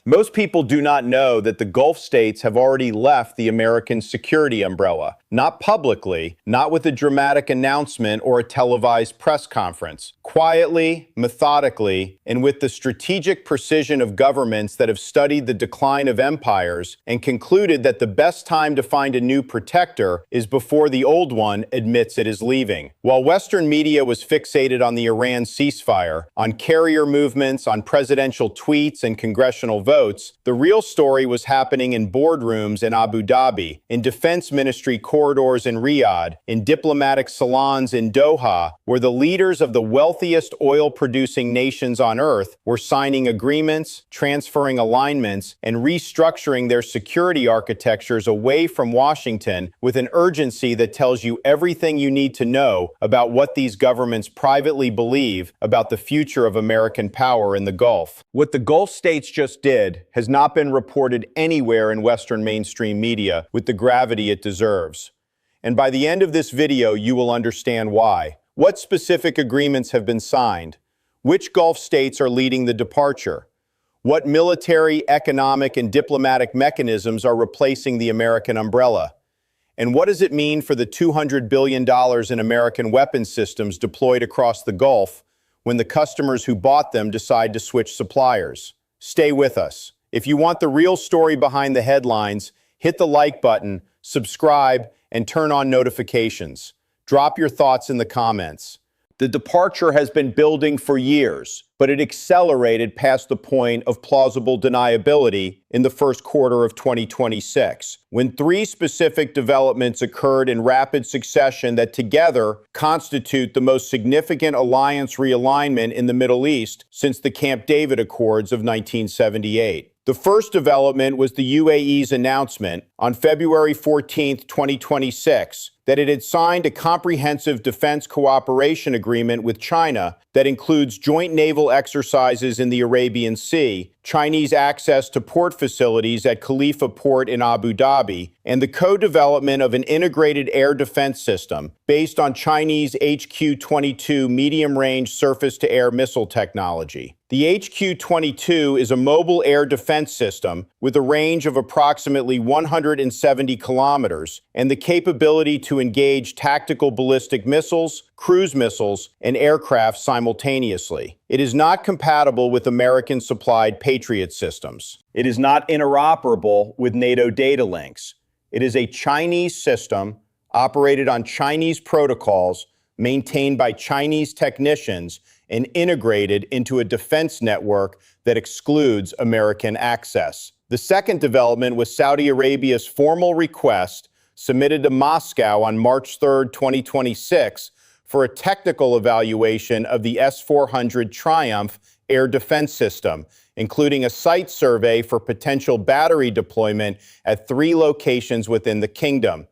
Most people do not know that the Gulf states have already left the American security umbrella. Not publicly, not with a dramatic announcement or a televised press conference. Quietly, methodically, and with the strategic precision of governments that have studied the decline of empires and concluded that the best time to find a new protector is before the old one admits it is leaving. While Western media was fixated on the Iran ceasefire, on carrier movements, on presidential tweets and congressional votes, the real story was happening in boardrooms in Abu Dhabi, in defense ministry corridors in Riyadh, in diplomatic salons in Doha, where the leaders of the wealthiest oil-producing nations on earth were signing agreements, transferring alignments, and restructuring their security architectures away from Washington with an urgency that tells you everything you need to know about what these governments privately believe about the future of American power in the Gulf. What the Gulf states just did has not been reported anywhere in Western mainstream media with the gravity it deserves. And by the end of this video, you will understand why. What specific agreements have been signed? Which Gulf states are leading the departure? What military, economic, and diplomatic mechanisms are replacing the American umbrella? And what does it mean for the $200 billion in American weapons systems deployed across the Gulf when the customers who bought them decide to switch suppliers? Stay with us. If you want the real story behind the headlines, hit the like button, subscribe, and turn on notifications. Drop your thoughts in the comments. The departure has been building for years, but it accelerated past the point of plausible deniability in the first quarter of 2026, when three specific developments occurred in rapid succession that together constitute the most significant alliance realignment in the Middle East since the Camp David Accords of 1978. The first development was the UAE's announcement on February 14, 2026, that it had signed a comprehensive defense cooperation agreement with China that includes joint naval exercises in the Arabian Sea, Chinese access to port facilities at Khalifa Port in Abu Dhabi, and the co-development of an integrated air defense system based on Chinese HQ-22 medium-range surface-to-air missile technology. The HQ-22 is a mobile air defense system with a range of approximately 170 kilometers and the capability to engage tactical ballistic missiles, cruise missiles, and aircraft simultaneously. It is not compatible with American-supplied Patriot systems. It is not interoperable with NATO data links. It is a Chinese system operated on Chinese protocols, maintained by Chinese technicians, and integrated into a defense network that excludes American access. The second development was Saudi Arabia's formal request submitted to Moscow on March 3, 2026, for a technical evaluation of the S-400 Triumph air defense system, including a site survey for potential battery deployment at 3 locations within the kingdom.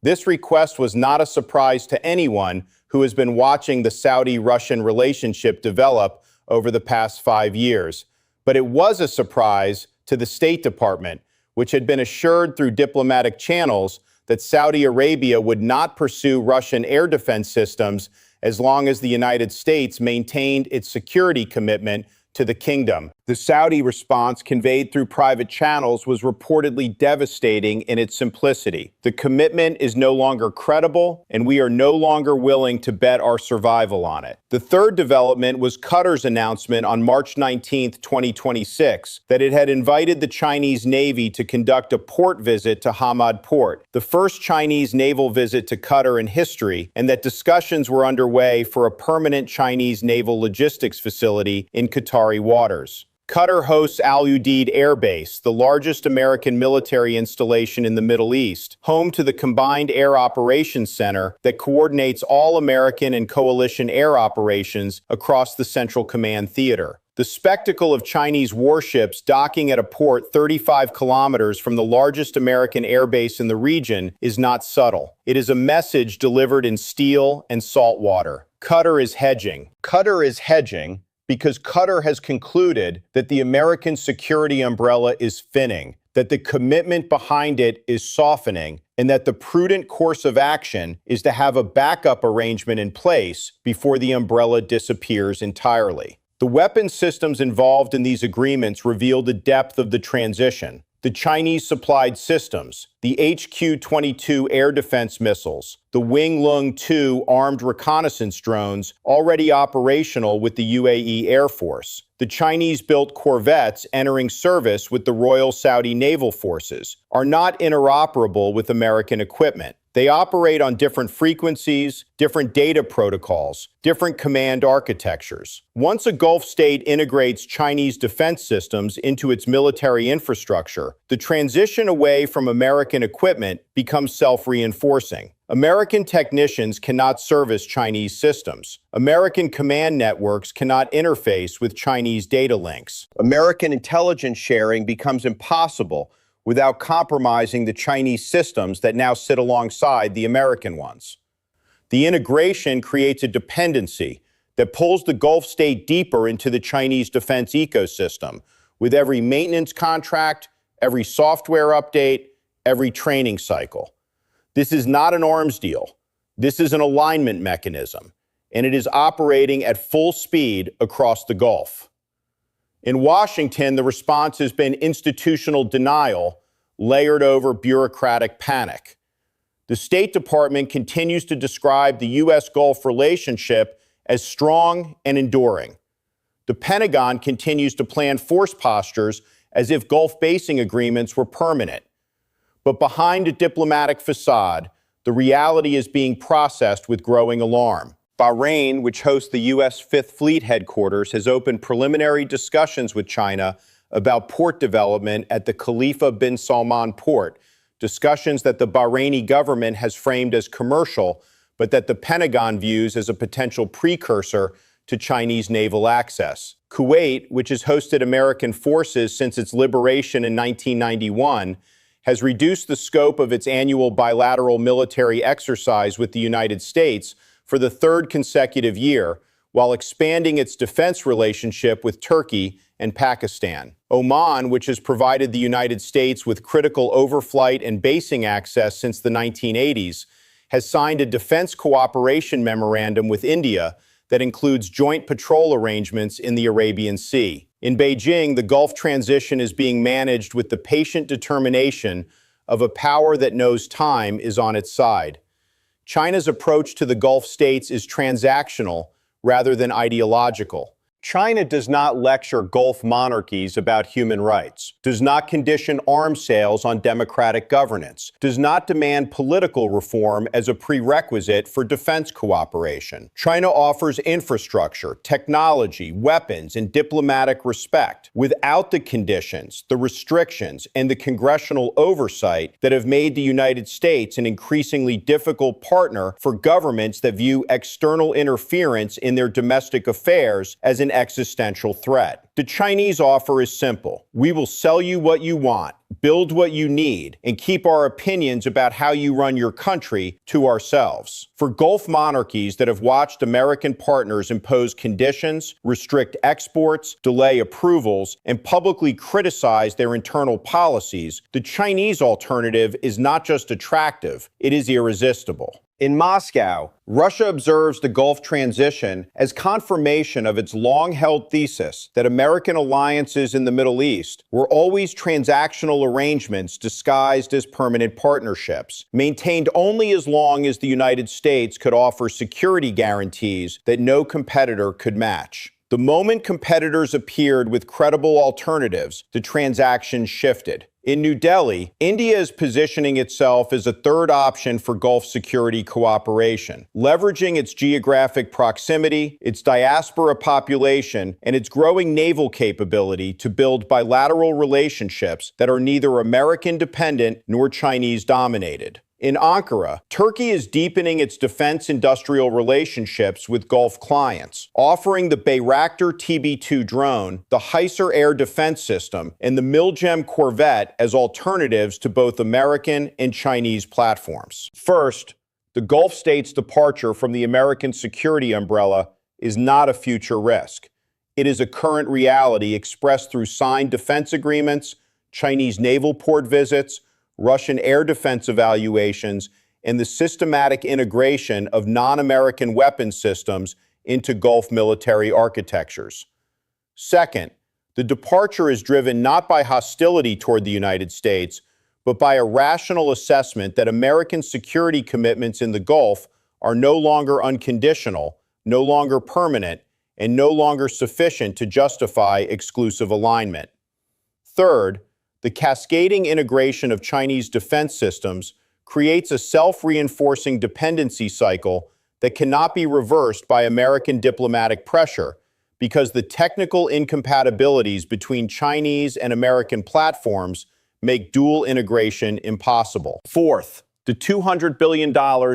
This request was not a surprise to anyone who has been watching the Saudi-Russian relationship develop over the past 5 years. But it was a surprise to the State Department, which had been assured through diplomatic channels that Saudi Arabia would not pursue Russian air defense systems as long as the United States maintained its security commitment to the kingdom. The Saudi response, conveyed through private channels, was reportedly devastating in its simplicity. The commitment is no longer credible, and we are no longer willing to bet our survival on it. The third development was Qatar's announcement on March 19, 2026, that it had invited the Chinese Navy to conduct a port visit to Hamad Port, the first Chinese naval visit to Qatar in history, and that discussions were underway for a permanent Chinese naval logistics facility in Qatari waters. Qatar hosts Al Udeid Air Base, the largest American military installation in the Middle East, home to the Combined Air Operations Center that coordinates all American and coalition air operations across the Central Command Theater. The spectacle of Chinese warships docking at a port 35 kilometers from the largest American airbase in the region is not subtle. It is a message delivered in steel and salt water. Qatar is hedging. Qatar is hedging because Qatar has concluded that the American security umbrella is thinning, that the commitment behind it is softening, and that the prudent course of action is to have a backup arrangement in place before the umbrella disappears entirely. The weapon systems involved in these agreements reveal the depth of the transition. The Chinese-supplied systems, the HQ-22 air defense missiles, the Winglong-2 armed reconnaissance drones already operational with the UAE Air Force, the Chinese-built corvettes entering service with the Royal Saudi Naval Forces, are not interoperable with American equipment. They operate on different frequencies, different data protocols, different command architectures. Once a Gulf state integrates Chinese defense systems into its military infrastructure, the transition away from American equipment becomes self-reinforcing. American technicians cannot service Chinese systems. American command networks cannot interface with Chinese data links. American intelligence sharing becomes impossible without compromising the Chinese systems that now sit alongside the American ones. The integration creates a dependency that pulls the Gulf state deeper into the Chinese defense ecosystem, with every maintenance contract, every software update, every training cycle. This is not an arms deal. This is an alignment mechanism, and it is operating at full speed across the Gulf. In Washington, the response has been institutional denial layered over bureaucratic panic. The State Department continues to describe the U.S. Gulf relationship as strong and enduring. The Pentagon continues to plan force postures as if Gulf basing agreements were permanent. But behind a diplomatic facade, the reality is being processed with growing alarm. Bahrain, which hosts the U.S. Fifth Fleet headquarters, has opened preliminary discussions with China about port development at the Khalifa bin Salman port, discussions that the Bahraini government has framed as commercial, but that the Pentagon views as a potential precursor to Chinese naval access. Kuwait, which has hosted American forces since its liberation in 1991, has reduced the scope of its annual bilateral military exercise with the United States for the third consecutive year, while expanding its defense relationship with Turkey and Pakistan. Oman, which has provided the United States with critical overflight and basing access since the 1980s, has signed a defense cooperation memorandum with India that includes joint patrol arrangements in the Arabian Sea. In Beijing, the Gulf transition is being managed with the patient determination of a power that knows time is on its side. China's approach to the Gulf states is transactional rather than ideological. China does not lecture Gulf monarchies about human rights, does not condition arms sales on democratic governance, does not demand political reform as a prerequisite for defense cooperation. China offers infrastructure, technology, weapons, and diplomatic respect without the conditions, the restrictions, and the congressional oversight that have made the United States an increasingly difficult partner for governments that view external interference in their domestic affairs as an existential threat. The Chinese offer is simple. We will sell you what you want, build what you need, and keep our opinions about how you run your country to ourselves. For Gulf monarchies that have watched American partners impose conditions, restrict exports, delay approvals, and publicly criticize their internal policies, the Chinese alternative is not just attractive, it is irresistible. In Moscow, Russia observes the Gulf transition as confirmation of its long-held thesis that American alliances in the Middle East were always transactional arrangements disguised as permanent partnerships, maintained only as long as the United States could offer security guarantees that no competitor could match. The moment competitors appeared with credible alternatives, the transaction shifted. In New Delhi, India is positioning itself as a third option for Gulf security cooperation, leveraging its geographic proximity, its diaspora population, and its growing naval capability to build bilateral relationships that are neither American-dependent nor Chinese-dominated. In Ankara, Turkey is deepening its defense industrial relationships with Gulf clients, offering the Bayraktar TB2 drone, the Heiser air defense system, and the Milgem corvette as alternatives to both American and Chinese platforms. First, the Gulf states' departure from the American security umbrella is not a future risk. It is a current reality expressed through signed defense agreements, Chinese naval port visits, Russian air defense evaluations, and the systematic integration of non-American weapons systems into Gulf military architectures. Second, the departure is driven not by hostility toward the United States, but by a rational assessment that American security commitments in the Gulf are no longer unconditional, no longer permanent, and no longer sufficient to justify exclusive alignment. Third, the cascading integration of Chinese defense systems creates a self-reinforcing dependency cycle that cannot be reversed by American diplomatic pressure because the technical incompatibilities between Chinese and American platforms make dual integration impossible. Fourth, the $200 billion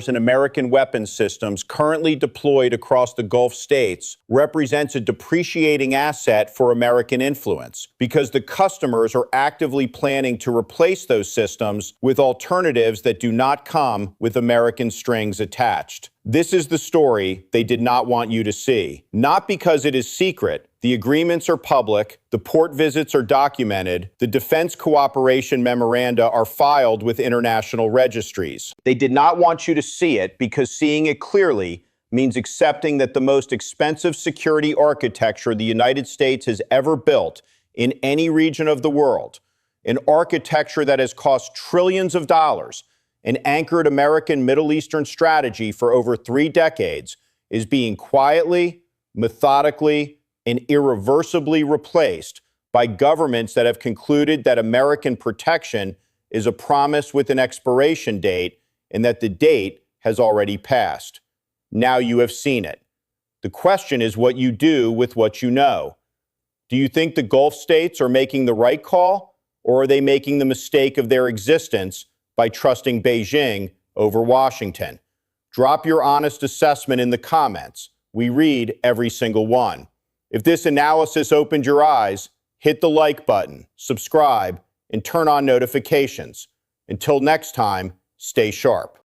in American weapons systems currently deployed across the Gulf states represents a depreciating asset for American influence because the customers are actively planning to replace those systems with alternatives that do not come with American strings attached. This is the story they did not want you to see. Not because it is secret. The agreements are public, the port visits are documented, the defense cooperation memoranda are filed with international registries. They did not want you to see it because seeing it clearly means accepting that the most expensive security architecture the United States has ever built in any region of the world, an architecture that has cost trillions of dollars and anchored American Middle Eastern strategy for over 3 decades, is being quietly, methodically, and irreversibly replaced by governments that have concluded that American protection is a promise with an expiration date and that the date has already passed. Now you have seen it. The question is what you do with what you know. Do you think the Gulf states are making the right call, or are they making the mistake of their existence by trusting Beijing over Washington? Drop your honest assessment in the comments. We read every single one. If this analysis opened your eyes, hit the like button, subscribe, and turn on notifications. Until next time, stay sharp.